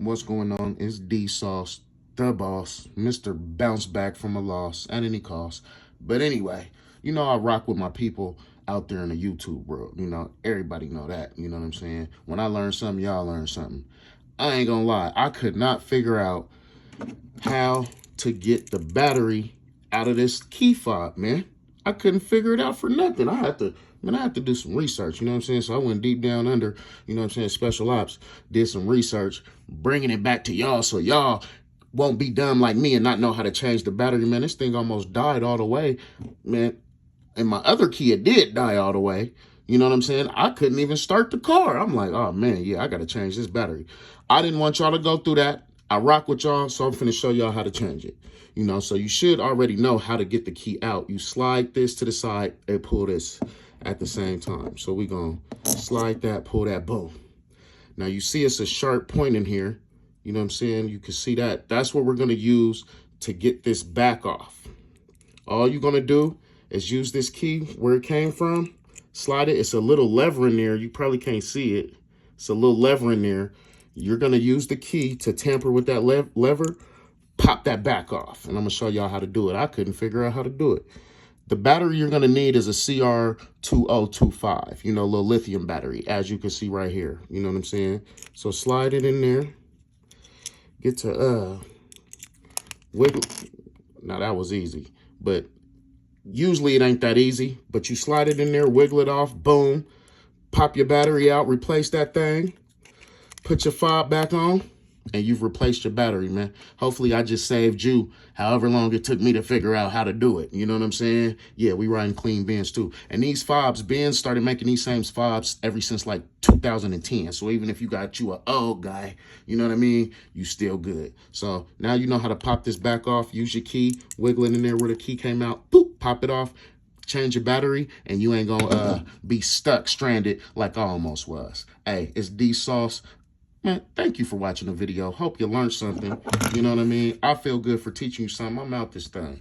What's going on? It's Dee Saucy, the boss, Mr. Bounce Back from a loss at any cost. But anyway, I rock with my people out there in the YouTube world. Everybody know that. You know what I'm saying? When I learn something, y'all learn something. I ain't gonna lie, I could not figure out how to get the battery out of this key fob, man. I couldn't figure it out for nothing. I had to do some research, you know what I'm saying? So I went deep down under, special ops, did some research, bringing it back to y'all so y'all won't be dumb like me and not know how to change the battery, man. This thing almost died all the way, man. And my other key, it did die all the way. You know what I'm saying? I couldn't even start the car. I'm like, oh, man, yeah, I got to change this battery. I didn't want y'all to go through that. I rock with y'all, so I'm finna show y'all how to change it. So you should already know how to get the key out. You slide this to the side and pull this at the same time. So we gonna slide that, pull that, boom. Now you see it's a sharp point in here. You know what I'm saying? You can see that. That's what we're gonna use to get this back off. All you're gonna do is use this key where it came from, slide it. It's a little lever in there. You probably can't see it. It's a little lever in there. You're gonna use the key to tamper with that lever, pop that back off. And I'm gonna show y'all how to do it. I couldn't figure out how to do it. The battery you're gonna need is a CR2025, a little lithium battery, as you can see right here. You know what I'm saying? So slide it in there. Get to wiggle. Now that was easy, but usually it ain't that easy. But you slide it in there, wiggle it off, boom, pop your battery out, replace that thing, put your fob back on, and you've replaced your battery, man. Hopefully I just saved you however long it took me to figure out how to do it. You know what I'm saying? Yeah, we riding clean Benz too. And these fobs, Benz started making these same fobs ever since like 2010. So even if you got you an old guy, you know what I mean? You still good. So now you know how to pop this back off. Use your key, wiggle it in there where the key came out, boop, pop it off, change your battery, and you ain't gonna be stuck, stranded like I almost was. Hey, it's Dee Saucy. Man, thank you for watching the video. Hope you learned something. You know what I mean? I feel good for teaching you something. I'm out this thing.